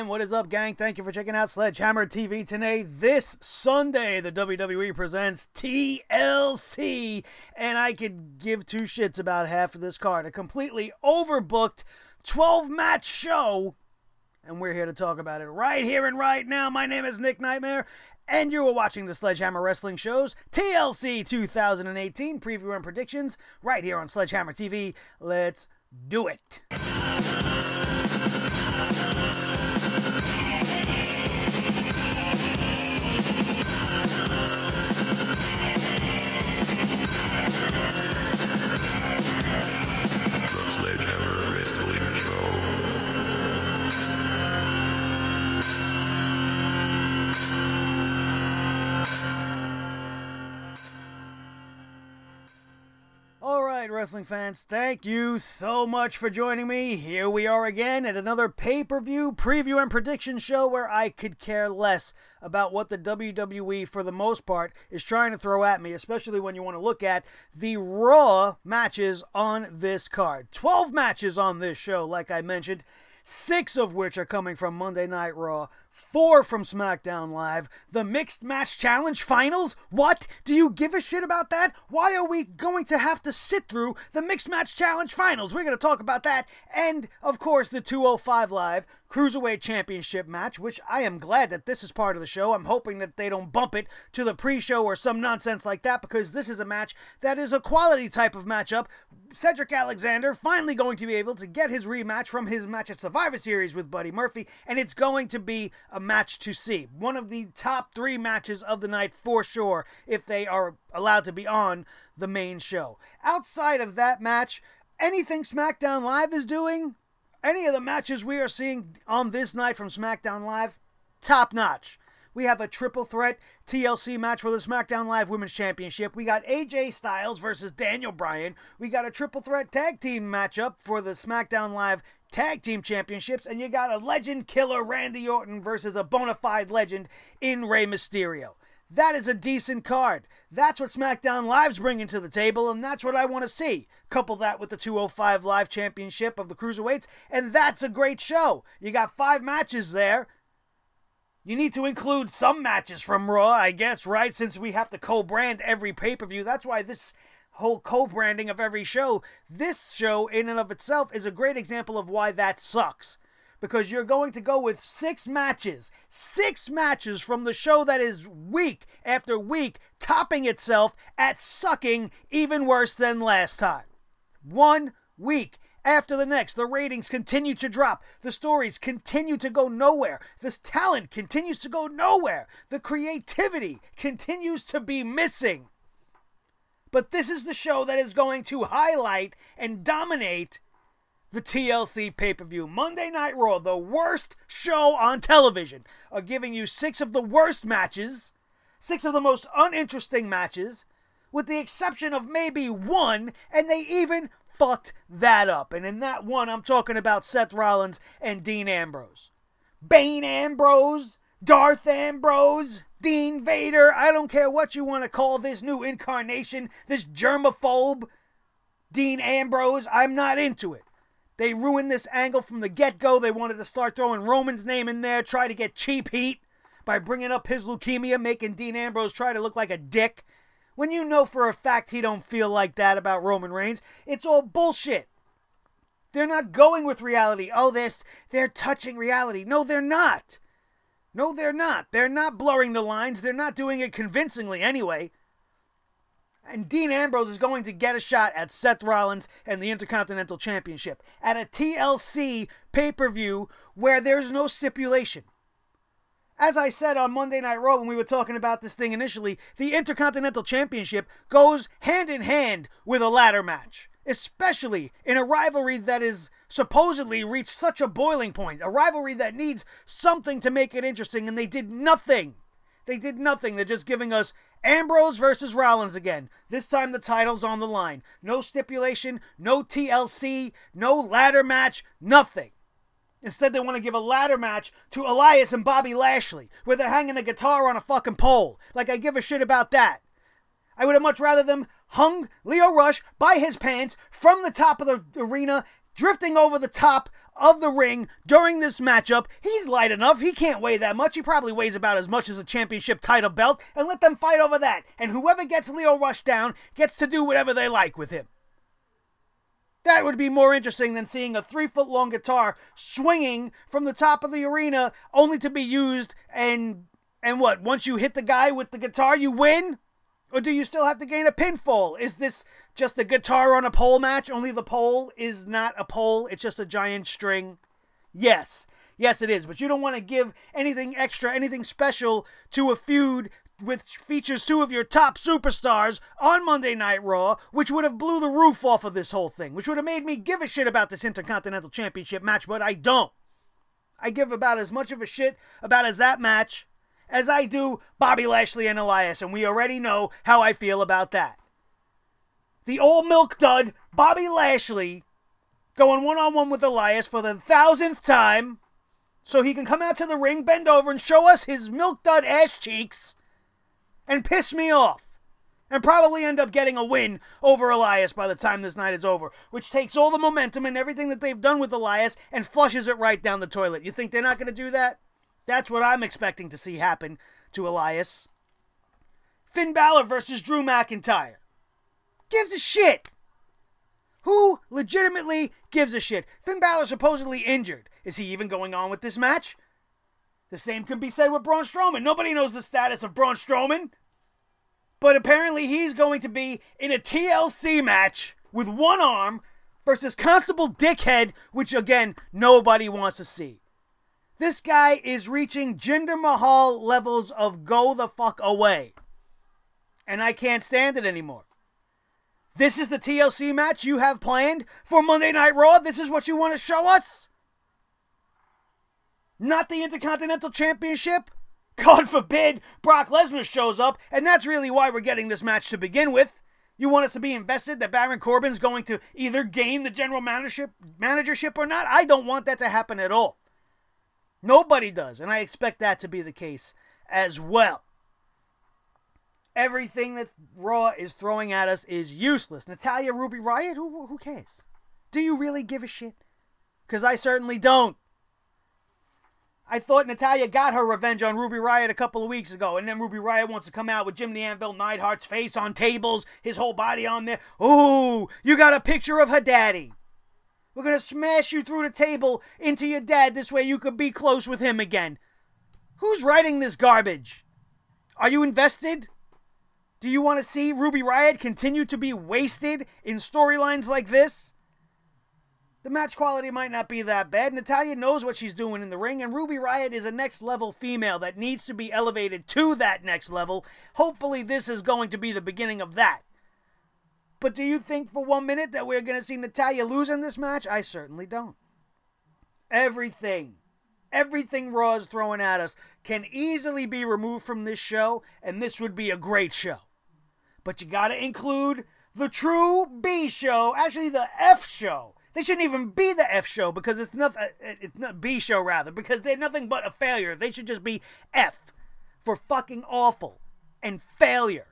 And what is up, gang? Thank you for checking out Sledgehammer TV today. This Sunday, the WWE presents TLC, and I could give two shits about half of this card. A completely overbooked 12-match show, and we're here to talk about it right here and right now. My name is Nick Nightmare, and you are watching the Sledgehammer Wrestling Show's TLC 2018 preview and predictions right here on Sledgehammer TV. Let's do it. The Sledgehammer Wrestling Show. Alright, wrestling fans, thank you so much for joining me. Here we are again at another pay-per-view preview and prediction show where I could care less about what the WWE, for the most part, is trying to throw at me, especially when you want to look at the Raw matches on this card. 12 matches on this show, like I mentioned, 6 of which are coming from Monday Night Raw, 4 from SmackDown Live. The Mixed Match Challenge Finals? What? Do you give a shit about that? Why are we going to have to sit through the Mixed Match Challenge Finals? We're going to talk about that. And, of course, the 205 Live Cruiserweight Championship match, which I am glad that this is part of the show. I'm hoping that they don't bump it to the pre-show or some nonsense like that, because this is a match that is a quality type of matchup. Cedric Alexander finally going to be able to get his rematch from his match at Survivor Series with Buddy Murphy, and it's going to be a match to see. One of the top 3 matches of the night for sure, if they are allowed to be on the main show. Outside of that match, anything SmackDown Live is doing, any of the matches we are seeing on this night from SmackDown Live, top notch. We have a triple threat TLC match for the SmackDown Live Women's Championship. We got AJ Styles versus Daniel Bryan. We got a triple threat tag team matchup for the SmackDown Live Tag Team Championships. And you got a legend killer Randy Orton versus a bona fide legend in Rey Mysterio. That is a decent card. That's what SmackDown Live's bringing to the table, and that's what I want to see. Couple that with the 205 Live Championship of the Cruiserweights, and that's a great show. You got 5 matches there. You need to include some matches from Raw, I guess, right? Since we have to co-brand every pay-per-view. That's why this whole co-branding of every show, this show in and of itself is a great example of why that sucks. Because you're going to go with 6 matches. 6 matches from the show that is week after week topping itself at sucking even worse than last time. 1 week after the next, the ratings continue to drop. The stories continue to go nowhere. This talent continues to go nowhere. The creativity continues to be missing. But this is the show that is going to highlight and dominate the TLC pay-per-view. Monday Night Raw, the worst show on television, are giving you 6 of the worst matches, 6 of the most uninteresting matches, with the exception of maybe 1, and they even fucked that up. And in that one, I'm talking about Seth Rollins and Dean Ambrose. Bane Ambrose, Darth Ambrose, Dean Vader, I don't care what you want to call this new incarnation, this germaphobe, Dean Ambrose, I'm not into it. They ruined this angle from the get-go. They wanted to start throwing Roman's name in there, try to get cheap heat by bringing up his leukemia, making Dean Ambrose try to look like a dick. When you know for a fact he don't feel like that about Roman Reigns, it's all bullshit. They're not going with reality. Oh, they're touching reality. No, they're not. No, they're not. They're not blurring the lines. They're not doing it convincingly anyway. And Dean Ambrose is going to get a shot at Seth Rollins and the Intercontinental Championship at a TLC pay-per-view where there's no stipulation. As I said on Monday Night Raw when we were talking about this thing initially, the Intercontinental Championship goes hand in hand with a ladder match, especially in a rivalry that is supposedly reached such a boiling point, a rivalry that needs something to make it interesting, and they did nothing. They did nothing. They're just giving us Ambrose versus Rollins again. This time the title's on the line. No stipulation, no TLC, no ladder match, nothing. Instead, they want to give a ladder match to Elias and Bobby Lashley, where they're hanging a guitar on a fucking pole. Like, I give a shit about that. I would have much rather them hung Lio Rush by his pants from the top of the arena, drifting over the top of the ring during this matchup. He's light enough. He can't weigh that much. He probably weighs about as much as a championship title belt. And let them fight over that. And whoever gets Lio Rush down gets to do whatever they like with him. That would be more interesting than seeing a 3-foot-long guitar swinging from the top of the arena only to be used and what? Once you hit the guy with the guitar, you win? Or do you still have to gain a pinfall? Is this just a guitar on a pole match? Only the pole is not a pole. It's just a giant string. Yes. Yes, it is. But you don't want to give anything extra, anything special to a feud which features two of your top superstars on Monday Night Raw, which would have blew the roof off of this whole thing, which would have made me give a shit about this Intercontinental Championship match, but I don't. I give about as much of a shit about that match as I do Bobby Lashley and Elias, and we already know how I feel about that. The old milk dud, Bobby Lashley, going one-on-one with Elias for the 1,000th time, so he can come out to the ring, bend over, and show us his milk dud ass cheeks, and piss me off, and probably end up getting a win over Elias by the time this night is over, which takes all the momentum and everything that they've done with Elias and flushes it right down the toilet. You think they're not going to do that? That's what I'm expecting to see happen to Elias. Finn Balor versus Drew McIntyre. Gives a shit. Who legitimately gives a shit? Finn Balor supposedly injured. Is he even going on with this match? The same can be said with Braun Strowman. Nobody knows the status of Braun Strowman. But apparently he's going to be in a TLC match with one arm versus Constable Dickhead, which again, nobody wants to see. This guy is reaching Jinder Mahal levels of go the fuck away. And I can't stand it anymore. This is the TLC match you have planned for Monday Night Raw? This is what you want to show us? Not the Intercontinental Championship? God forbid Brock Lesnar shows up, and that's really why we're getting this match to begin with. You want us to be invested that Baron Corbin's going to either gain the general managership or not? I don't want that to happen at all. Nobody does, and I expect that to be the case as well. Everything that Raw is throwing at us is useless. Natalya, Ruby Riott, who cares? Do you really give a shit? Because I certainly don't. I thought Natalya got her revenge on Ruby Riott a couple of weeks ago, and then Ruby Riott wants to come out with Jim the Anvil Neidhart's face on tables, his whole body on there. Ooh, you got a picture of her daddy. We're going to smash you through the table into your dad. This way you could be close with him again. Who's writing this garbage? Are you invested? Do you want to see Ruby Riott continue to be wasted in storylines like this? The match quality might not be that bad. Natalya knows what she's doing in the ring, and Ruby Riott is a next-level female that needs to be elevated to that next level. Hopefully this is going to be the beginning of that. But do you think for 1 minute that we're going to see Natalya lose in this match? I certainly don't. Everything Raw is throwing at us can easily be removed from this show, and this would be a great show. But you got to include the true B show, actually the F show. They shouldn't even be the F show because it's not B show rather, because they're nothing but a failure. They should just be F for fucking awful and failure.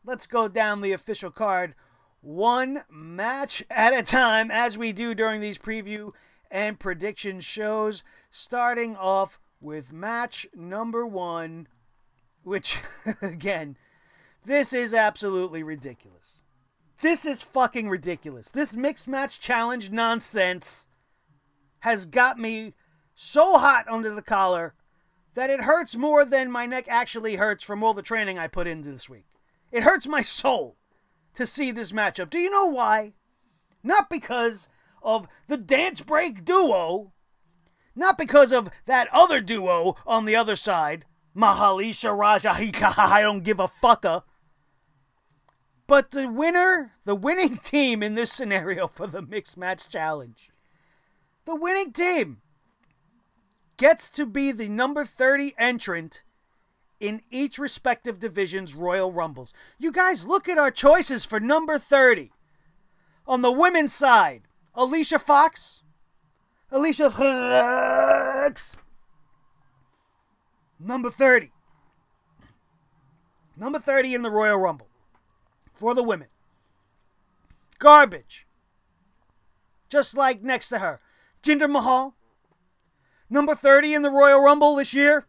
Let's go down the official card one match at a time, as we do during these preview and prediction shows, starting off with match number 1, which, again, this is absolutely ridiculous. This is fucking ridiculous. This mixed match challenge nonsense has got me so hot under the collar that it hurts more than my neck actually hurts from all the training I put into this week. It hurts my soul to see this matchup. Do you know why? Not because of the dance break duo, not because of that other duo on the other side, Mahalisha Rajahika, I don't give a fucker. But the winning team in this scenario for the Mixed Match Challenge, the winning team gets to be the number 30 entrant in each respective division's Royal Rumbles. You guys, look at our choices for number 30. On the women's side, Alicia Fox. Number 30. Number 30 in the Royal Rumble. For the women. Garbage. just like next to her. Jinder Mahal, number 30 in the Royal Rumble this year.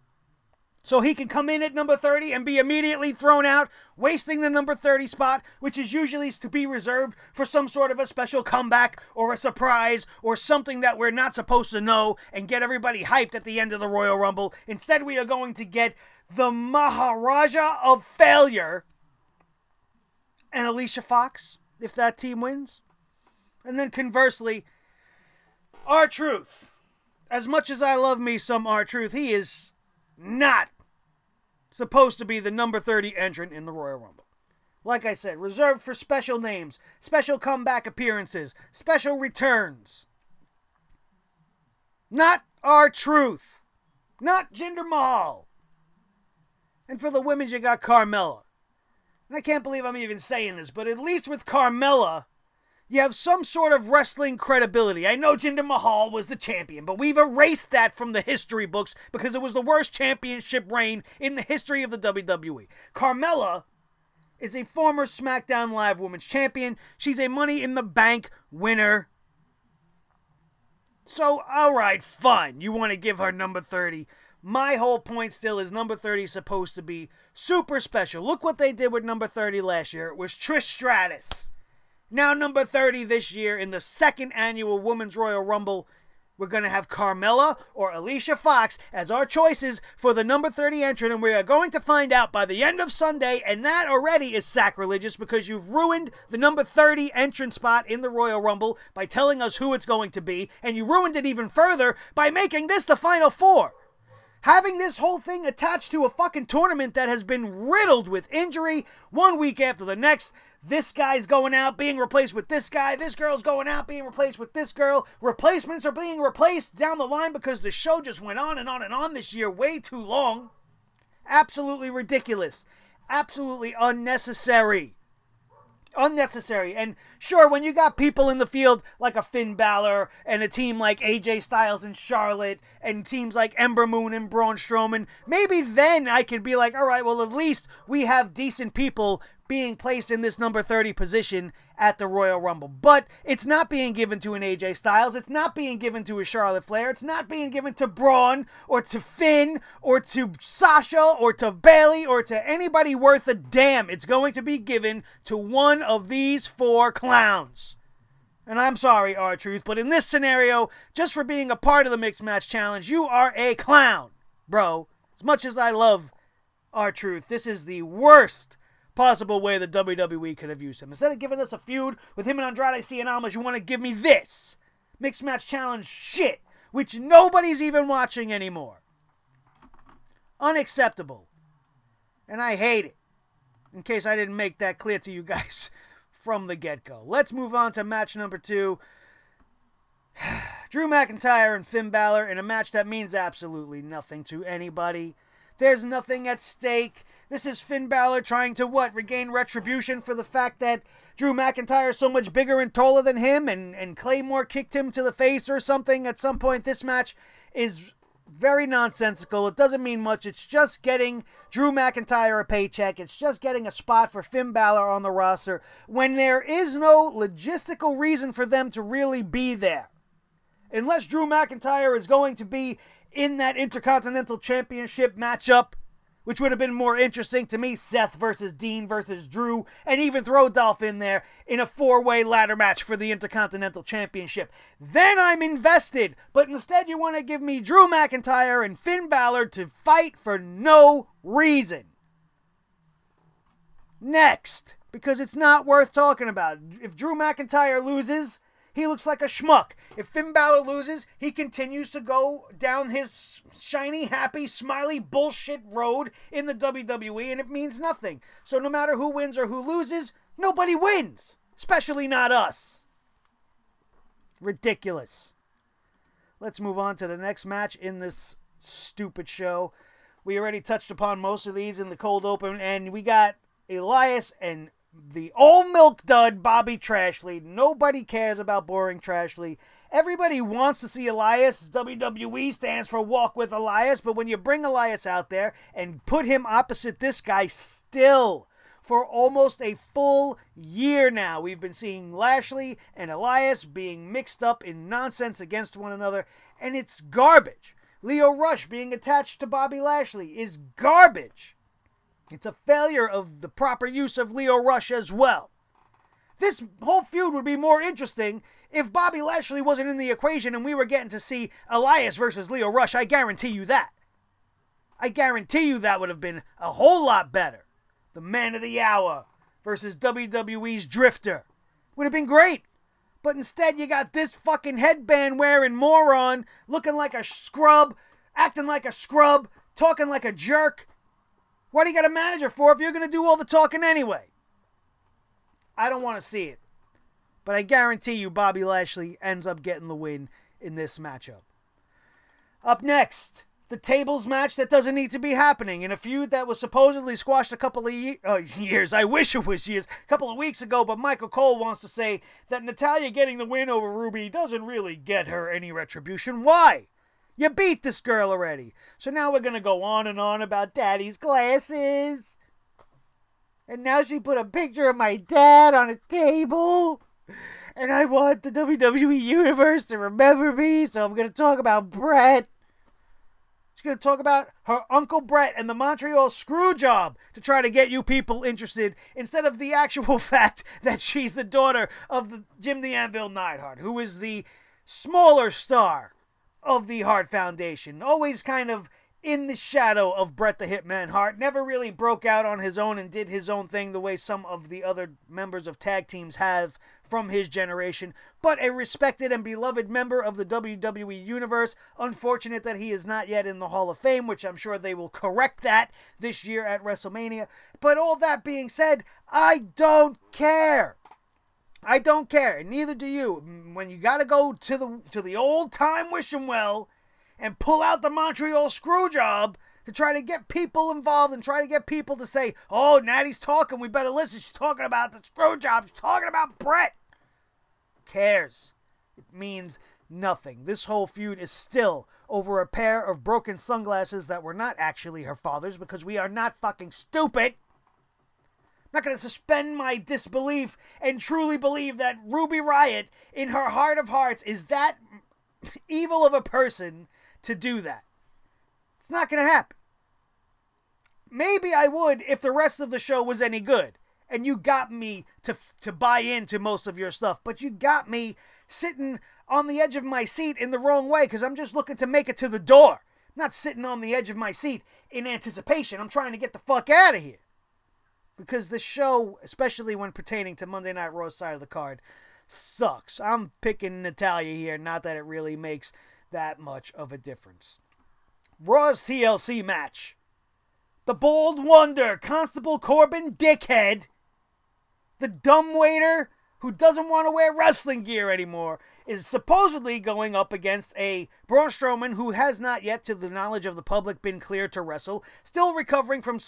So he can come in at number 30 and be immediately thrown out, wasting the number 30 spot, which is usually to be reserved for some sort of a special comeback or a surprise or something that we're not supposed to know and get everybody hyped at the end of the Royal Rumble. Instead, we are going to get the Maharaja of Failure and Alicia Fox, if that team wins. And then conversely, R-Truth. As much as I love me some R-Truth, he is not supposed to be the number 30 entrant in the Royal Rumble. Like I said, reserved for special names, special comeback appearances, special returns. Not R-Truth. Not Jinder Mahal. And for the women, you got Carmella. And I can't believe I'm even saying this, but at least with Carmella, you have some sort of wrestling credibility. I know Jinder Mahal was the champion, but we've erased that from the history books because it was the worst championship reign in the history of the WWE. Carmella is a former SmackDown Live Women's Champion. She's a Money in the Bank winner. So, alright, fine. You want to give her number 30. My whole point still is number 30 is supposed to be super special. Look what they did with number 30 last year. It was Trish Stratus. Now number 30 this year in the second annual Women's Royal Rumble, we're going to have Carmella or Alicia Fox as our choices for the number 30 entrant, and we are going to find out by the end of Sunday, and that already is sacrilegious because you've ruined the number 30 entrant spot in the Royal Rumble by telling us who it's going to be, and you ruined it even further by making this the Final Four. Having this whole thing attached to a fucking tournament that has been riddled with injury one week after the next. This guy's going out, being replaced with this guy. This girl's going out, being replaced with this girl. Replacements are being replaced down the line because the show just went on and on and on this year way too long. Absolutely ridiculous. Absolutely unnecessary. Unnecessary. And sure, when you got people in the field like a Finn Balor and a team like AJ Styles and Charlotte and teams like Ember Moon and Braun Strowman, maybe then I could be like, all right, well, at least we have decent people being placed in this number 30 position at the Royal Rumble. But it's not being given to an AJ Styles. It's not being given to a Charlotte Flair. It's not being given to Braun or to Finn or to Sasha or to Bayley or to anybody worth a damn. It's going to be given to one of these four clowns. And I'm sorry, R-Truth, but in this scenario, just for being a part of the Mixed Match Challenge, you are a clown, bro. As much as I love R-Truth, this is the worst possible way the WWE could have used him. Instead of giving us a feud with him and Andrade Cien Almas, you want to give me this Mixed Match Challenge shit, which nobody's even watching anymore. Unacceptable. And I hate it. In case I didn't make that clear to you guys from the get-go. Let's move on to match number 2. Drew McIntyre and Finn Balor in a match that means absolutely nothing to anybody. There's nothing at stake. This is Finn Balor trying to, regain retribution for the fact that Drew McIntyre is so much bigger and taller than him and Claymore kicked him to the face or something at some point. This match is very nonsensical. It doesn't mean much. It's just getting Drew McIntyre a paycheck. It's just getting a spot for Finn Balor on the roster when there is no logistical reason for them to really be there. Unless Drew McIntyre is going to be in that Intercontinental Championship matchup, which would have been more interesting to me, Seth versus Dean versus Drew, and even throw Dolph in there in a 4-way ladder match for the Intercontinental Championship. Then I'm invested, but instead you want to give me Drew McIntyre and Finn Balor to fight for no reason. Next, because it's not worth talking about. If Drew McIntyre loses, he looks like a schmuck. If Finn Balor loses, he continues to go down his shiny, happy, smiley bullshit road in the WWE, and it means nothing. So no matter who wins or who loses, nobody wins. Especially not us. Ridiculous. Let's move on to the next match in this stupid show. We already touched upon most of these in the cold open, and we got Elias and the old milk dud Bobby Trashley. Nobody cares about boring Trashley. Everybody wants to see Elias. WWE stands for Walk with Elias. But when you bring Elias out there and put him opposite this guy still For almost a full year now, we've been seeing Lashley and Elias being mixed up in nonsense against one another, and it's garbage. Lio Rush being attached to Bobby Lashley is garbage. It's a failure of the proper use of Lio Rush as well. This whole feud would be more interesting if Bobby Lashley wasn't in the equation and we were getting to see Elias versus Lio Rush. I guarantee you that. I guarantee you that would have been a whole lot better. The man of the hour versus WWE's Drifter. Would have been great. But instead you got this fucking headband wearing moron looking like a scrub, acting like a scrub, talking like a jerk. What do you got a manager for if you're going to do all the talking anyway? I don't want to see it. But I guarantee you Bobby Lashley ends up getting the win in this matchup. Up next, the tables match that doesn't need to be happening in a feud that was supposedly squashed a couple of years. I wish it was years. A couple of weeks ago, but Michael Cole wants to say that Natalya getting the win over Ruby doesn't really get her any retribution. Why? You beat this girl already. So now we're going to go on and on about Daddy's glasses. And now she put a picture of my dad on a table. And I want the WWE Universe to remember me, so I'm going to talk about Brett. She's going to talk about her Uncle Brett and the Montreal Screwjob to try to get you people interested, instead of the actual fact that she's the daughter of the Jim the Anvil Neidhart, who is the smaller star of the Hart Foundation. Always kind of in the shadow of Bret the Hitman Hart. Never really broke out on his own and did his own thing the way some of the other members of tag teams have from his generation, but a respected and beloved member of the WWE Universe. Unfortunate that he is not yet in the Hall of Fame, which I'm sure they will correct that this year at WrestleMania. But all that being said, I don't care. I don't care, and neither do you. When you got to go to the old time wishing well and pull out the Montreal Screwjob to try to get people involved and try to get people to say, oh, Natty's talking, we better listen. She's talking about the Screwjob. She's talking about Brett. Who cares? It means nothing. This whole feud is still over a pair of broken sunglasses that were not actually her father's, because we are not fucking stupid. I'm not going to suspend my disbelief and truly believe that Ruby Riott, in her heart of hearts, is that evil of a person to do that. It's not going to happen. Maybe I would if the rest of the show was any good and you got me to buy into most of your stuff, but you got me sitting on the edge of my seat in the wrong way because I'm just looking to make it to the door. I'm not sitting on the edge of my seat in anticipation. I'm trying to get the fuck out of here. Because the show, especially when pertaining to Monday Night Raw's side of the card, sucks. I'm picking Natalya here, not that it really makes that much of a difference. Raw's TLC match. The Bold Wonder, Constable Corbin Dickhead, the dumbwaiter who doesn't want to wear wrestling gear anymore, is supposedly going up against a Braun Strowman who has not yet, to the knowledge of the public, been cleared to wrestle, still recovering from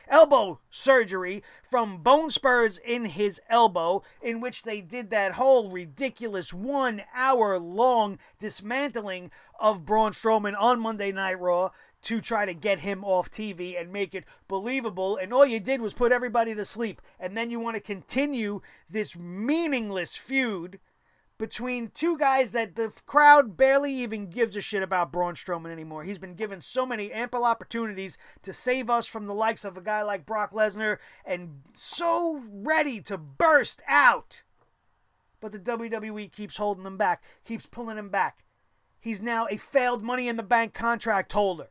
elbow surgery from bone spurs in his elbow, in which they did that whole ridiculous 1 hour long dismantling of Braun Strowman on Monday Night Raw to try to get him off TV and make it believable, and all you did was put everybody to sleep. And then you want to continue this meaningless feud between two guys that the crowd barely even gives a shit about Braun Strowman anymore. He's been given so many ample opportunities to save us from the likes of a guy like Brock Lesnar, and so ready to burst out. But the WWE keeps holding him back, keeps pulling him back. He's now a failed Money in the Bank contract holder.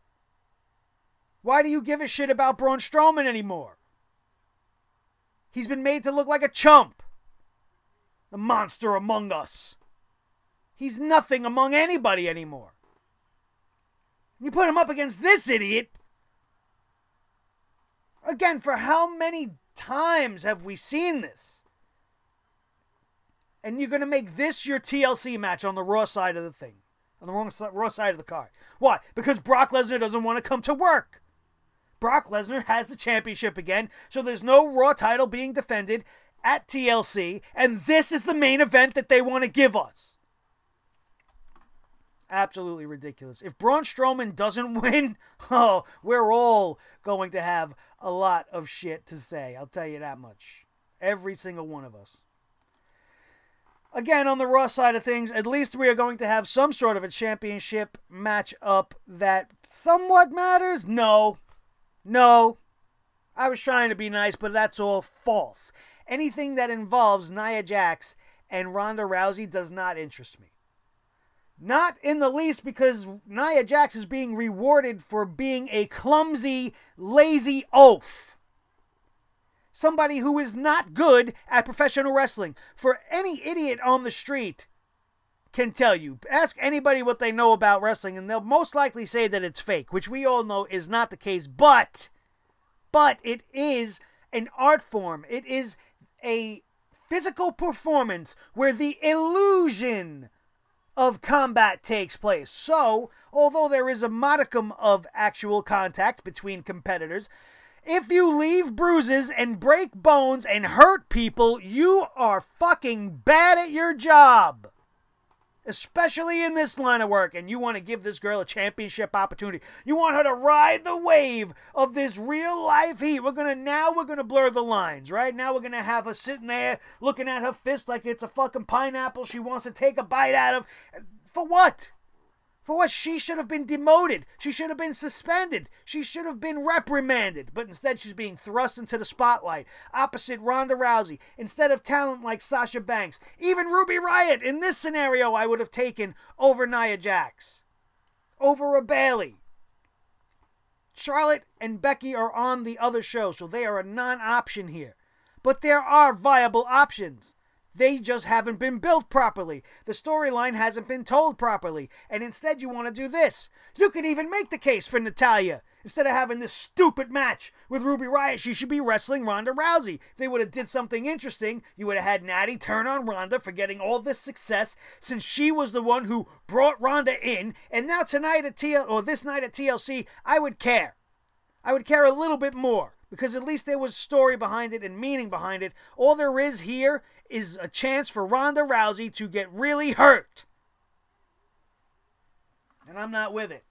Why do you give a shit about Braun Strowman anymore? He's been made to look like a chump. The monster among us. He's nothing among anybody anymore. You put him up against this idiot. Again, for how many times have we seen this? And you're going to make this your TLC match on the Raw side of the thing. On the Raw side of the card. Why? Because Brock Lesnar doesn't want to come to work. Brock Lesnar has the championship again, so there's no Raw title being defended at TLC, and this is the main event that they want to give us. Absolutely ridiculous. If Braun Strowman doesn't win, oh, we're all going to have a lot of shit to say. I'll tell you that much. Every single one of us. Again, on the Raw side of things, at least we are going to have some sort of a championship matchup that somewhat matters. No. I was trying to be nice, but that's all false. Anything that involves Nia Jax and Ronda Rousey does not interest me. Not in the least, because Nia Jax is being rewarded for being a clumsy, lazy oaf. Somebody who is not good at professional wrestling. For any idiot on the street can tell you. Ask anybody what they know about wrestling, and they'll most likely say that it's fake, which we all know is not the case. But it is an art form. It is a physical performance where the illusion of combat takes place. So, although there is a modicum of actual contact between competitors, if you leave bruises and break bones and hurt people, you are fucking bad at your job. Especially in this line of work, and you want to give this girl a championship opportunity. You want her to ride the wave of this real life heat. We're gonna blur the lines, right? Now we're gonna have her sitting there looking at her fist like it's a fucking pineapple she wants to take a bite out of. For what? For what? She should have been demoted. She should have been suspended. She should have been reprimanded. But instead, she's being thrust into the spotlight opposite Ronda Rousey. Instead of talent like Sasha Banks. Even Ruby Riott, in this scenario, I would have taken over Nia Jax. Over a Bayley. Charlotte and Becky are on the other show, so they are a non-option here. But there are viable options. They just haven't been built properly. The storyline hasn't been told properly. And instead you want to do this. You could even make the case for Natalya. Instead of having this stupid match with Ruby Riott, she should be wrestling Ronda Rousey. If they would have did something interesting, you would have had Natty turn on Ronda for getting all this success, since she was the one who brought Ronda in. And now tonight at this night at TLC, I would care. I would care a little bit more, because at least there was story behind it and meaning behind it. All there is here is a chance for Ronda Rousey to get really hurt. And I'm not with it.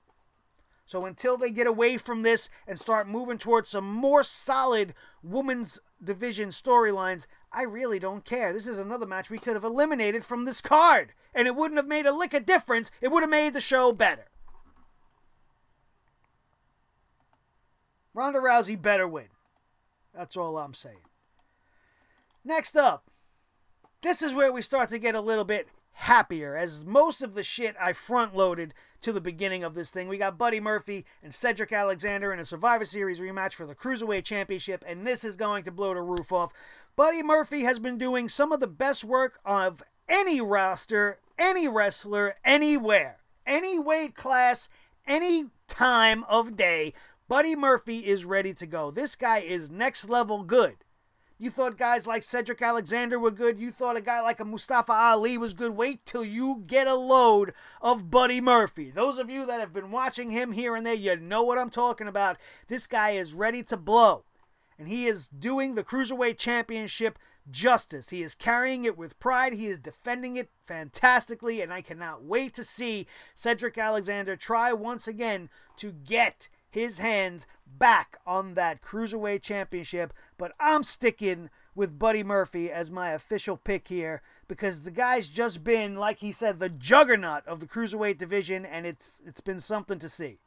So until they get away from this and start moving towards some more solid women's division storylines, I really don't care. This is another match we could have eliminated from this card, and it wouldn't have made a lick of difference. It would have made the show better. Ronda Rousey better win. That's all I'm saying. Next up, this is where we start to get a little bit happier, as most of the shit I front-loaded to the beginning of this thing. We got Buddy Murphy and Cedric Alexander in a Survivor Series rematch for the Cruiserweight Championship, and this is going to blow the roof off. Buddy Murphy has been doing some of the best work of any roster, any wrestler, anywhere. Any weight class, any time of day. Buddy Murphy is ready to go. This guy is next level good. You thought guys like Cedric Alexander were good. You thought a guy like a Mustafa Ali was good. Wait till you get a load of Buddy Murphy. Those of you that have been watching him here and there, you know what I'm talking about. This guy is ready to blow. And he is doing the Cruiserweight Championship justice. He is carrying it with pride. He is defending it fantastically. And I cannot wait to see Cedric Alexander try once again to get his hands back on that Cruiserweight Championship. But I'm sticking with Buddy Murphy as my official pick here, because the guy's just been, like he said, the juggernaut of the Cruiserweight division, and it's been something to see.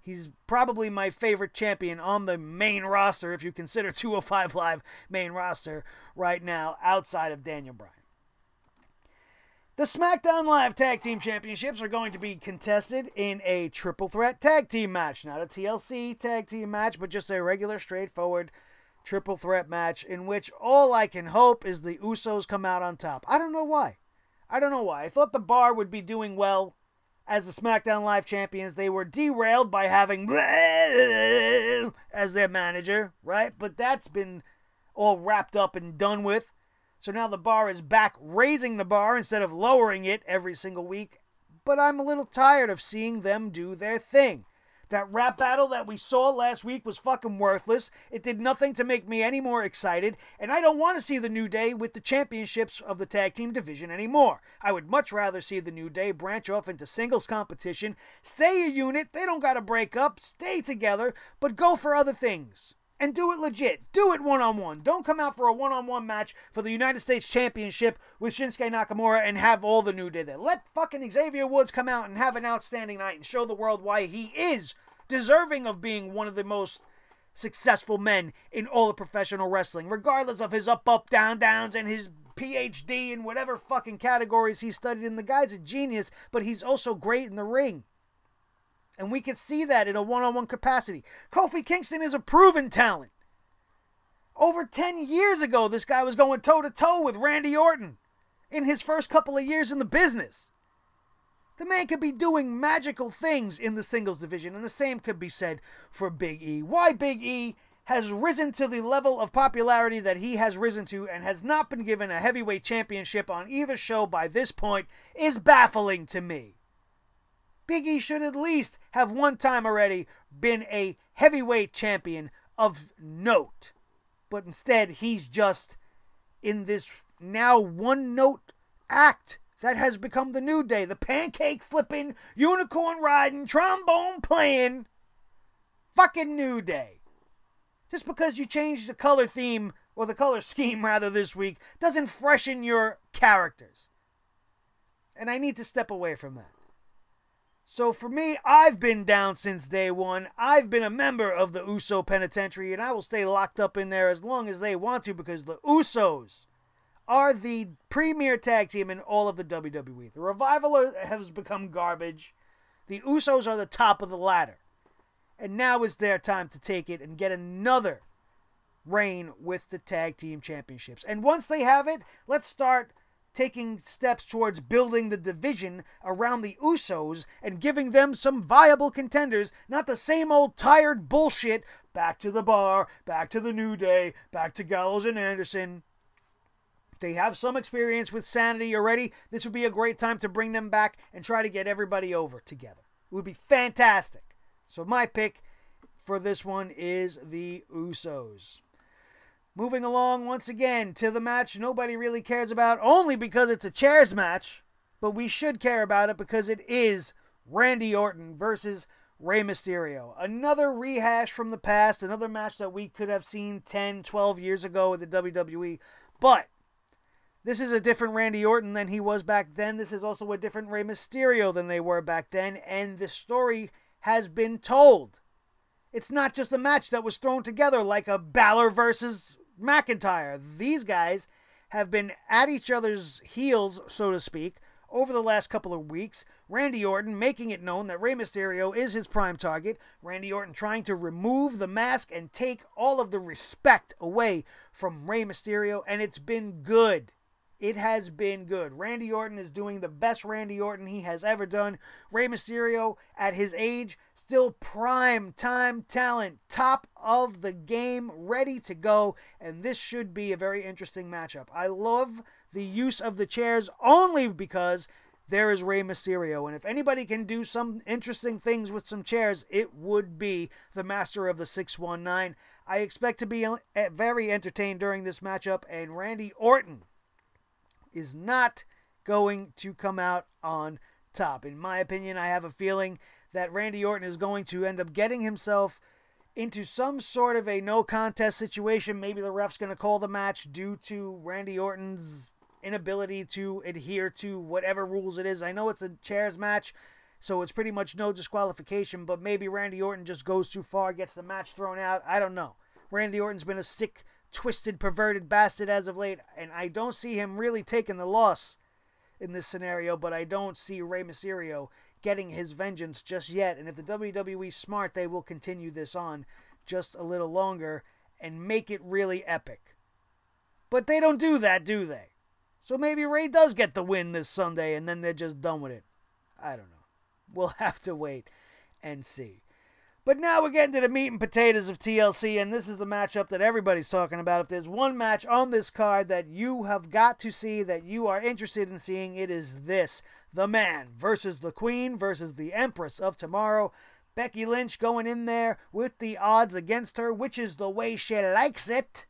He's probably my favorite champion on the main roster, if you consider 205 Live main roster right now, outside of Daniel Bryan. The SmackDown Live Tag Team Championships are going to be contested in a triple threat tag team match. Not a TLC tag team match, but just a regular, straightforward triple threat match in which all I can hope is the Usos come out on top. I don't know why. I thought the Bar would be doing well as the SmackDown Live champions. They were derailed by having as their manager, right? But that's been all wrapped up and done with. So now the Bar is back raising the bar instead of lowering it every single week. But I'm a little tired of seeing them do their thing. That rap battle that we saw last week was fucking worthless. It did nothing to make me any more excited, and I don't want to see the New Day with the championships of the tag team division anymore. I would much rather see the New Day branch off into singles competition, stay a unit, they don't gotta break up, stay together, but go for other things. And do it legit. Do it one-on-one. Don't come out for a one-on-one match for the United States Championship with Shinsuke Nakamura and have all the New Day there. Let fucking Xavier Woods come out and have an outstanding night and show the world why he is deserving of being one of the most successful men in all of professional wrestling, regardless of his up, downs, and his PhD in whatever fucking categories he studied in. The guy's a genius, but he's also great in the ring. And we can see that in a one-on-one capacity. Kofi Kingston is a proven talent. Over 10 years ago, this guy was going toe-to-toe with Randy Orton in his first couple of years in the business. The man could be doing magical things in the singles division, and the same could be said for Big E. Why Big E has risen to the level of popularity that he has risen to and has not been given a heavyweight championship on either show by this point is baffling to me. Big E should at least have one time already been a heavyweight champion of note. But instead, he's just in this now one-note act that has become the New Day. The pancake-flipping, unicorn-riding, trombone-playing fucking New Day. Just because you changed the color theme, or the color scheme rather, this week, doesn't freshen your characters. And I need to step away from that. So for me, I've been down since day one. I've been a member of the Uso Penitentiary, and I will stay locked up in there as long as they want to, because the Usos are the premier tag team in all of the WWE. The Revival has become garbage. The Usos are the top of the ladder. And now is their time to take it and get another reign with the tag team championships. And once they have it, let's start taking steps towards building the division around the Usos and giving them some viable contenders, not the same old tired bullshit, back to the Bar, back to the New Day, back to Gallows and Anderson. They have some experience with Sanity already. This would be a great time to bring them back and try to get everybody over together. It would be fantastic. So my pick for this one is the Usos. Moving along once again to the match nobody really cares about, only because it's a chairs match, but we should care about it because it is Randy Orton versus Rey Mysterio. Another rehash from the past, another match that we could have seen 10, 12 years ago with the WWE, but this is a different Randy Orton than he was back then. This is also a different Rey Mysterio than they were back then, and the story has been told. It's not just a match that was thrown together like a Balor versus McIntyre. These guys have been at each other's heels, so to speak, over the last couple of weeks. Randy Orton making it known that Rey Mysterio is his prime target. Randy Orton trying to remove the mask and take all of the respect away from Rey Mysterio, and it's been good. It has been good. Randy Orton is doing the best Randy Orton he has ever done. Rey Mysterio, at his age, still prime time talent, top of the game, ready to go, and this should be a very interesting matchup. I love the use of the chairs only because there is Rey Mysterio, and if anybody can do some interesting things with some chairs, it would be the master of the 619. I expect to be very entertained during this matchup, and Randy Orton is not going to come out on top. In my opinion, I have a feeling that Randy Orton is going to end up getting himself into some sort of a no contest situation. Maybe the ref's going to call the match due to Randy Orton's inability to adhere to whatever rules it is. I know it's a chairs match, so it's pretty much no disqualification, but maybe Randy Orton just goes too far, gets the match thrown out. I don't know. Randy Orton's been a sick, twisted, perverted bastard as of late, and I don't see him really taking the loss in this scenario, but I don't see Rey Mysterio getting his vengeance just yet. And if the WWE's smart, they will continue this on just a little longer and make it really epic. But they don't do that, do they? So maybe Rey does get the win this Sunday and then they're just done with it. I don't know. We'll have to wait and see. But now we're getting to the meat and potatoes of TLC, and this is a matchup that everybody's talking about. If there's one match on this card that you have got to see, that you are interested in seeing, it is this. The Man versus the Queen versus the Empress of Tomorrow. Becky Lynch going in there with the odds against her, which is the way she likes it.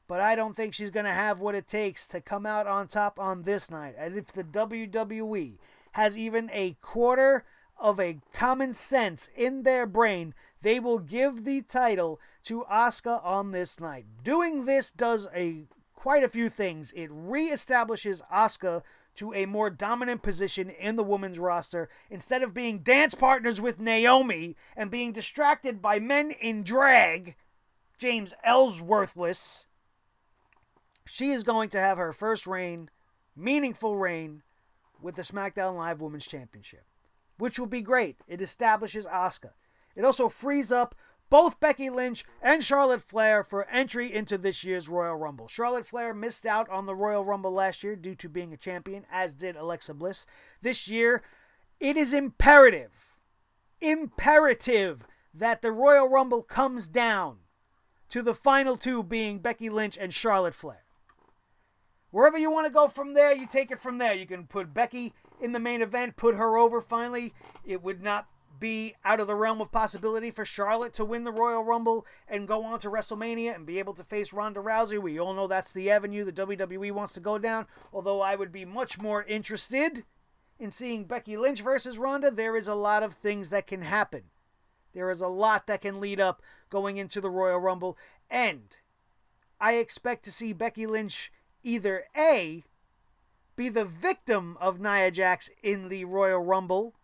But I don't think she's going to have what it takes to come out on top on this night. And if the WWE has even a quarter of a common sense in their brain, they will give the title to Asuka on this night. Doing this does quite a few things. It reestablishes Asuka to a more dominant position in the women's roster. Instead of being dance partners with Naomi and being distracted by men in drag, James Ellsworthless, she is going to have her first reign, meaningful reign, with the SmackDown Live Women's Championship, which will be great. It establishes Asuka. It also frees up both Becky Lynch and Charlotte Flair for entry into this year's Royal Rumble. Charlotte Flair missed out on the Royal Rumble last year due to being a champion, as did Alexa Bliss. This year, it is imperative that the Royal Rumble comes down to the final two being Becky Lynch and Charlotte Flair. Wherever you want to go from there, you take it from there. You can put Becky in the main event, put her over finally. It would not be out of the realm of possibility for Charlotte to win the Royal Rumble and go on to WrestleMania and be able to face Ronda Rousey. We all know that's the avenue the WWE wants to go down, although I would be much more interested in seeing Becky Lynch versus Ronda. There is a lot of things that can happen. There is a lot that can lead up going into the Royal Rumble, and I expect to see Becky Lynch either A, be the victim of Nia Jax in the Royal Rumble,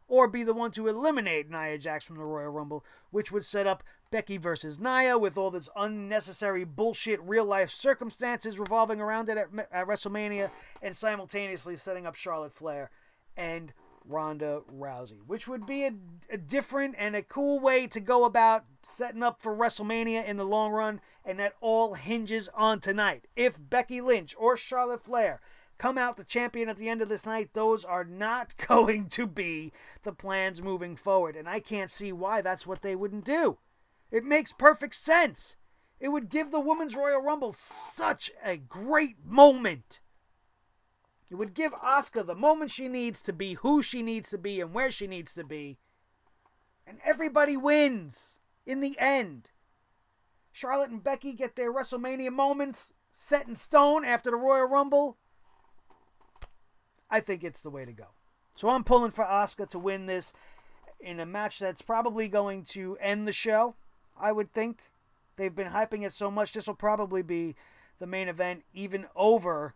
or be the one to eliminate Nia Jax from the Royal Rumble, which would set up Becky versus Nia with all this unnecessary bullshit real-life circumstances revolving around it at WrestleMania, and simultaneously setting up Charlotte Flair and Ronda Rousey, which would be a different and a cool way to go about setting up for WrestleMania in the long run, and that all hinges on tonight. If Becky Lynch or Charlotte Flair come out the champion at the end of this night, those are not going to be the plans moving forward. And I can't see why that's what they wouldn't do. It makes perfect sense. It would give the Women's Royal Rumble such a great moment. It would give Asuka the moment she needs to be, who she needs to be, and where she needs to be. And everybody wins in the end. Charlotte and Becky get their WrestleMania moments set in stone after the Royal Rumble. I think it's the way to go. So I'm pulling for Asuka to win this in a match that's probably going to end the show, I would think. They've been hyping it so much, this will probably be the main event, even over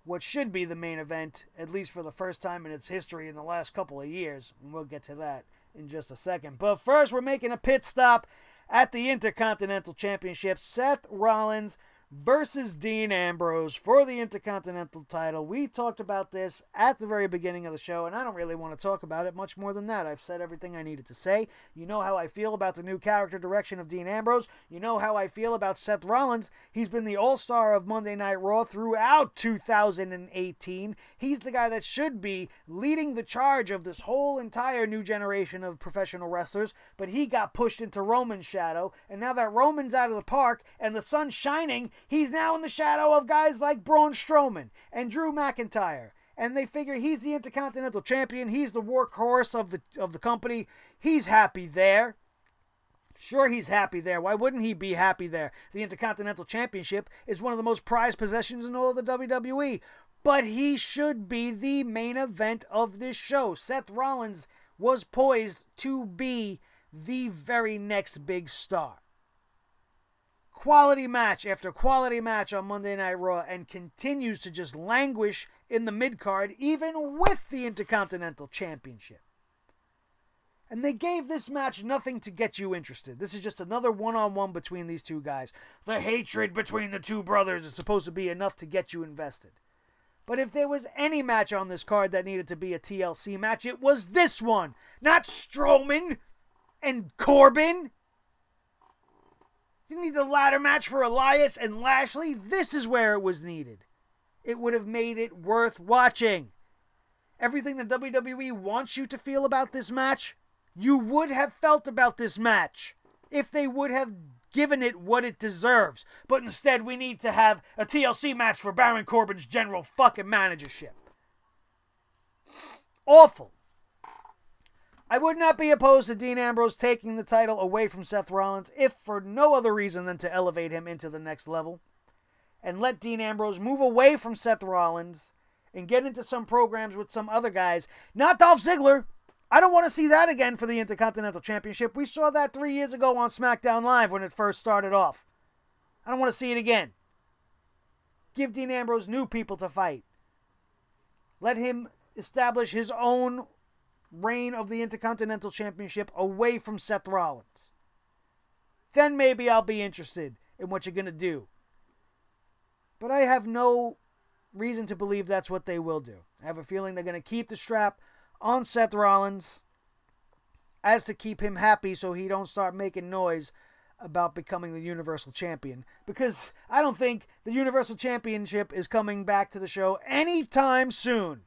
what should be the main event, at least for the first time in its history in the last couple of years. And we'll get to that in just a second. But first, we're making a pit stop at the Intercontinental Championship. Seth Rollins versus Dean Ambrose for the Intercontinental title. We talked about this at the very beginning of the show, and I don't really want to talk about it much more than that. I've said everything I needed to say. You know how I feel about the new character direction of Dean Ambrose. You know how I feel about Seth Rollins. He's been the all-star of Monday Night Raw throughout 2018. He's the guy that should be leading the charge of this whole entire new generation of professional wrestlers, but he got pushed into Roman's shadow, and now that Roman's out of the park and the sun's shining, he's now in the shadow of guys like Braun Strowman and Drew McIntyre. And they figure he's the Intercontinental Champion. He's the workhorse of the company. He's happy there. Sure, he's happy there. Why wouldn't he be happy there? The Intercontinental Championship is one of the most prized possessions in all of the WWE. But he should be the main event of this show. Seth Rollins was poised to be the very next big star. Quality match after quality match on Monday Night Raw, and continues to just languish in the mid-card, even with the Intercontinental Championship. And they gave this match nothing to get you interested. This is just another one-on-one between these two guys. The hatred between the two brothers is supposed to be enough to get you invested. But if there was any match on this card that needed to be a TLC match, it was this one. Not Strowman and Corbin. You need the ladder match for Elias and Lashley. This is where it was needed. It would have made it worth watching. Everything the WWE wants you to feel about this match, you would have felt about this match if they would have given it what it deserves. But instead, we need to have a TLC match for Baron Corbin's general fucking managership. Awful. I would not be opposed to Dean Ambrose taking the title away from Seth Rollins, if for no other reason than to elevate him into the next level. And let Dean Ambrose move away from Seth Rollins and get into some programs with some other guys. Not Dolph Ziggler. I don't want to see that again for the Intercontinental Championship. We saw that 3 years ago on SmackDown Live when it first started off. I don't want to see it again. Give Dean Ambrose new people to fight. Let him establish his own reign of the Intercontinental Championship away from Seth Rollins. Then maybe I'll be interested in what you're going to do. But I have no reason to believe that's what they will do. I have a feeling they're going to keep the strap on Seth Rollins as to keep him happy so he don't start making noise about becoming the Universal Champion. Because I don't think the Universal Championship is coming back to the show anytime soon.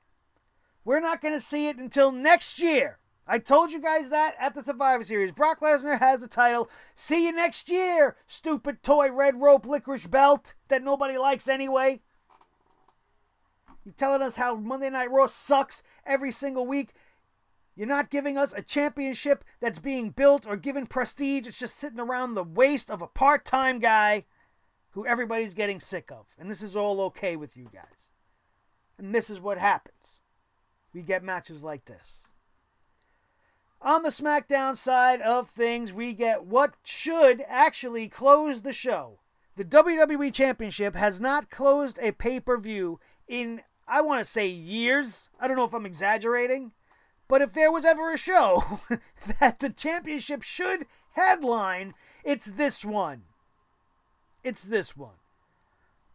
We're not going to see it until next year. I told you guys that at the Survivor Series. Brock Lesnar has the title. See you next year, stupid toy red rope licorice belt that nobody likes anyway. You're telling us how Monday Night Raw sucks every single week. You're not giving us a championship that's being built or given prestige. It's just sitting around the waist of a part-time guy who everybody's getting sick of. And this is all okay with you guys. And this is what happens. We get matches like this. On the SmackDown side of things, we get what should actually close the show. The WWE Championship has not closed a pay-per-view in, I want to say, years. I don't know if I'm exaggerating. But if there was ever a show that the championship should headline, it's this one. It's this one.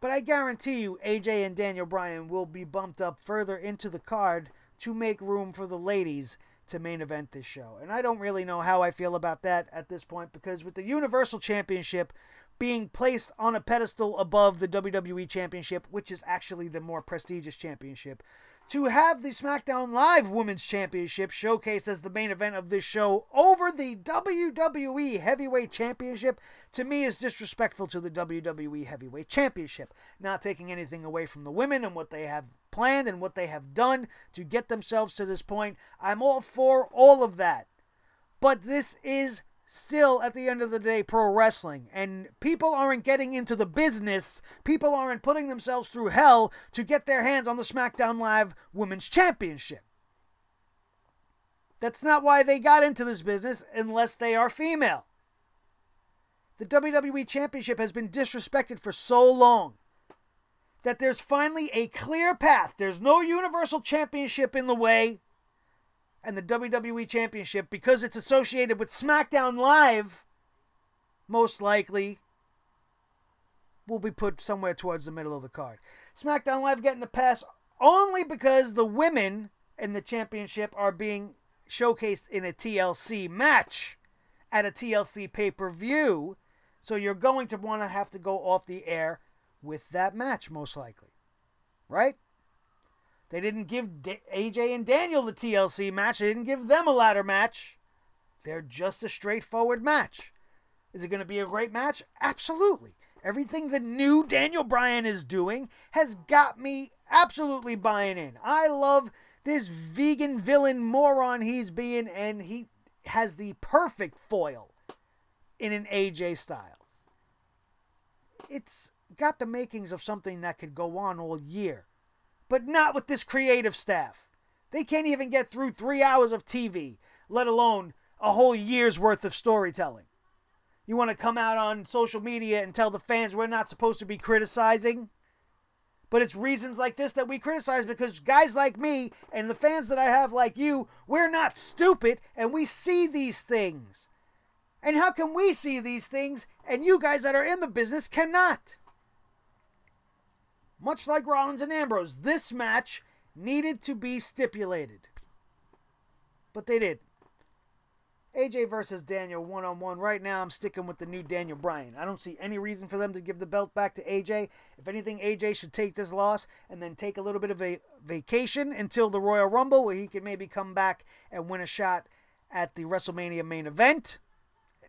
But I guarantee you, AJ and Daniel Bryan will be bumped up further into the card to make room for the ladies to main event this show. And I don't really know how I feel about that at this point, because with the Universal Championship being placed on a pedestal above the WWE Championship, which is actually the more prestigious championship, to have the SmackDown Live Women's Championship showcased as the main event of this show over the WWE Heavyweight Championship, to me is disrespectful to the WWE Heavyweight Championship. Not taking anything away from the women and what they have planned and what they have done to get themselves to this point. I'm all for all of that. But this is still, at the end of the day, pro wrestling. And people aren't getting into the business. People aren't putting themselves through hell to get their hands on the SmackDown Live Women's Championship. That's not why they got into this business unless they are female. The WWE Championship has been disrespected for so long that there's finally a clear path. There's no Universal Championship in the way. And the WWE Championship, because it's associated with SmackDown Live, most likely will be put somewhere towards the middle of the card. SmackDown Live getting the pass only because the women in the championship are being showcased in a TLC match at a TLC pay-per-view. So you're going to want to have to go off the air with that match, most likely. Right? They didn't give AJ and Daniel the TLC match. They didn't give them a ladder match. They're just a straightforward match. Is it going to be a great match? Absolutely. Everything the new Daniel Bryan is doing has got me absolutely buying in. I love this vegan villain moron he's being, and he has the perfect foil in an AJ Styles. It's got the makings of something that could go on all year. But not with this creative staff. They can't even get through 3 hours of TV, let alone a whole year's worth of storytelling. You want to come out on social media and tell the fans we're not supposed to be criticizing? But it's reasons like this that we criticize, because guys like me and the fans that I have like you, we're not stupid and we see these things. And how can we see these things and you guys that are in the business cannot? Much like Rollins and Ambrose, this match needed to be stipulated. But they did. AJ versus Daniel one-on-one. Right now, I'm sticking with the new Daniel Bryan. I don't see any reason for them to give the belt back to AJ. If anything, AJ should take this loss and then take a little bit of a vacation until the Royal Rumble, where he can maybe come back and win a shot at the WrestleMania main event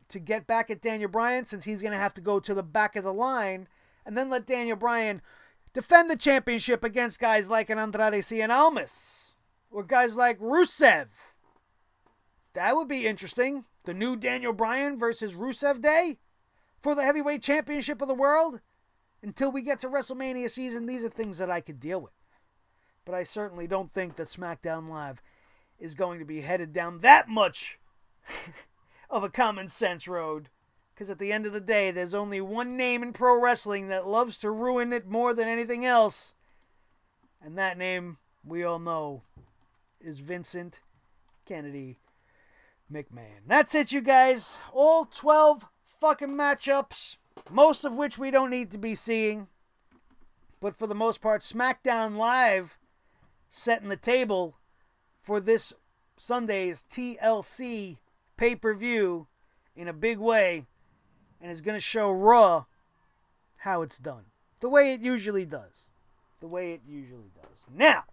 to get back at Daniel Bryan, since he's going to have to go to the back of the line, and then let Daniel Bryan defend the championship against guys like an Andrade Cien Almas or guys like Rusev. That would be interesting. The new Daniel Bryan versus Rusev Day for the heavyweight championship of the world. Until we get to WrestleMania season, these are things that I could deal with. But I certainly don't think that SmackDown Live is going to be headed down that much of a common sense road. Because at the end of the day, there's only one name in pro wrestling that loves to ruin it more than anything else. And that name, we all know, is Vincent Kennedy McMahon. That's it, you guys. All 12 fucking matchups, most of which we don't need to be seeing. But for the most part, SmackDown Live setting the table for this Sunday's TLC pay-per-view in a big way. And is going to show Raw how it's done. The way it usually does. The way it usually does. Now,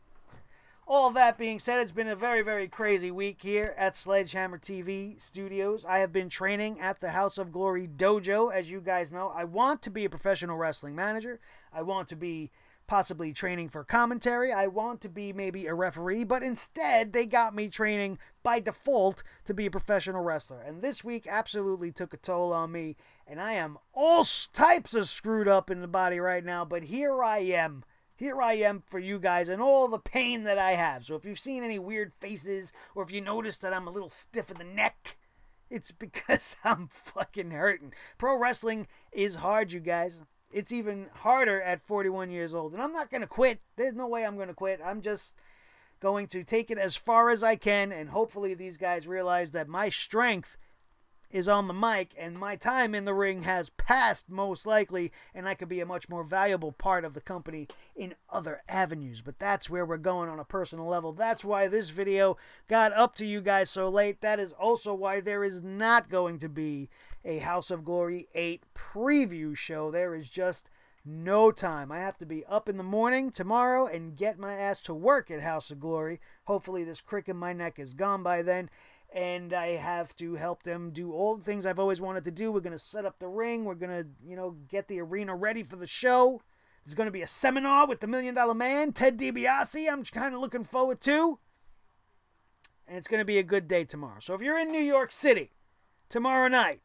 all that being said, it's been a very, very crazy week here at Sledgehammer TV Studios. I have been training at the House of Glory Dojo. As you guys know, I want to be a professional wrestling manager. I want to be possibly training for commentary. I want to be maybe a referee, but instead they got me training by default to be a professional wrestler. And this week absolutely took a toll on me, and I am all types of screwed up in the body right now, but here I am. Here I am for you guys and all the pain that I have. So if you've seen any weird faces, or if you notice that I'm a little stiff in the neck, it's because I'm fucking hurting. Pro wrestling is hard, you guys. It's even harder at 41 years old. And I'm not going to quit. There's no way I'm going to quit. I'm just going to take it as far as I can. And hopefully these guys realize that my strength is on the mic and my time in the ring has passed most likely. And I could be a much more valuable part of the company in other avenues. But that's where we're going on a personal level. That's why this video got up to you guys so late. That is also why there is not going to be a House of Glory 8 preview show. There is just no time. I have to be up in the morning tomorrow and get my ass to work at House of Glory. Hopefully this crick in my neck is gone by then. And I have to help them do all the things I've always wanted to do. We're going to set up the ring. We're going to, get the arena ready for the show. There's going to be a seminar with the $1 Million Man, Ted DiBiase. I'm kind of looking forward to. And it's going to be a good day tomorrow. So if you're in New York City tomorrow night,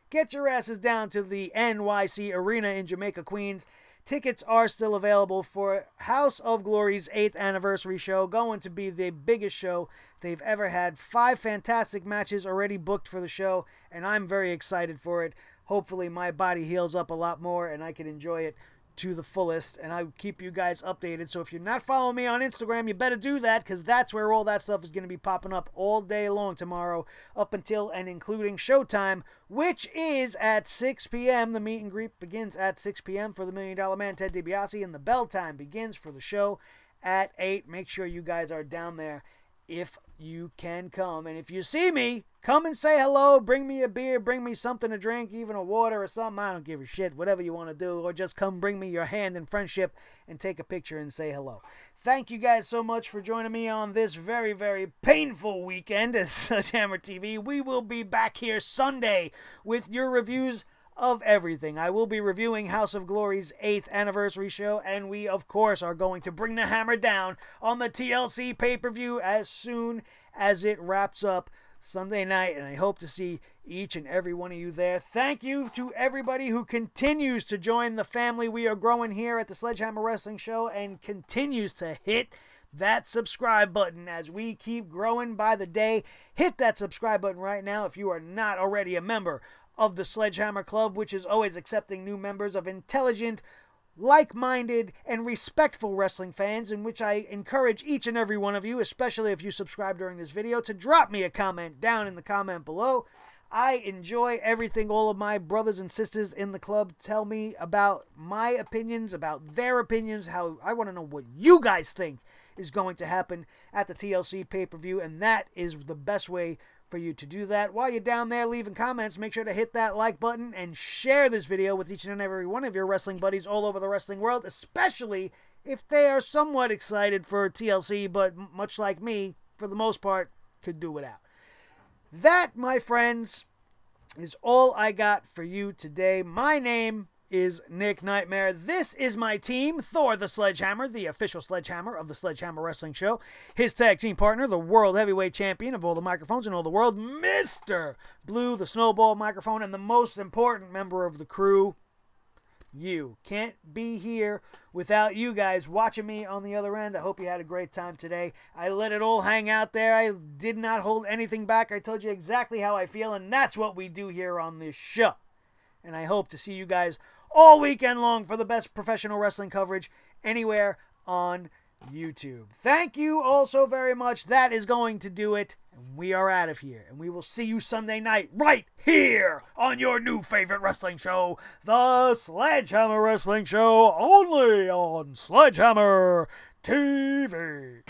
get your asses down to the NYC Arena in Jamaica, Queens. Tickets are still available for House of Glory's 8th anniversary show. Going to be the biggest show they've ever had. 5 fantastic matches already booked for the show, and I'm very excited for it. Hopefully my body heals up a lot more and I can enjoy it to the fullest, and I'll keep you guys updated. So if you're not following me on Instagram, you better do that, because that's where all that stuff is going to be popping up all day long tomorrow, up until and including showtime, which is at 6 p.m. The meet and greet begins at 6 p.m. for the $1 Million Man, Ted DiBiase, and the bell time begins for the show at 8. Make sure you guys are down there if you can come. And if you see me, come and say hello. Bring me a beer. Bring me something to drink, even a water or something. I don't give a shit. Whatever you want to do. Or just come bring me your hand in friendship and take a picture and say hello. Thank you guys so much for joining me on this very, very painful weekend at Sledgehammer TV. We will be back here Sunday with your reviews of everything. I will be reviewing House of Glory's 8th anniversary show, and we, of course, are going to bring the hammer down on the TLC pay-per-view as soon as it wraps up Sunday night, and I hope to see each and every one of you there. Thank you to everybody who continues to join the family. We are growing here at the Sledgehammer Wrestling Show and continues to hit that subscribe button as we keep growing by the day. Hit that subscribe button right now if you are not already a member of the Sledgehammer Club, which is always accepting new members of intelligent, like-minded, and respectful wrestling fans, in which I encourage each and every one of you, especially if you subscribe during this video, to drop me a comment down in the comment below. I enjoy everything all of my brothers and sisters in the club tell me about my opinions, about their opinions, how I want to know what you guys think is going to happen at the TLC pay-per-view, and that is the best way for you to do that. While you're down there leaving comments, make sure to hit that like button and share this video with each and every one of your wrestling buddies all over the wrestling world, especially if they are somewhat excited for TLC, but much like me, for the most part, could do without. That, my friends, is all I got for you today. My name is Nick Nightmare. This is my team, Thor the Sledgehammer, the official Sledgehammer of the Sledgehammer Wrestling Show. His tag team partner, the World Heavyweight Champion of all the microphones in all the world, Mr. Blue, the Snowball microphone, and the most important member of the crew, you. Can't be here without you guys watching me on the other end. I hope you had a great time today. I let it all hang out there. I did not hold anything back. I told you exactly how I feel, and that's what we do here on this show. And I hope to see you guys all weekend long for the best professional wrestling coverage anywhere on YouTube. Thank you all so very much. That is going to do it. And we are out of here. And we will see you Sunday night right here on your new favorite wrestling show, the Sledgehammer Wrestling Show, only on Sledgehammer TV.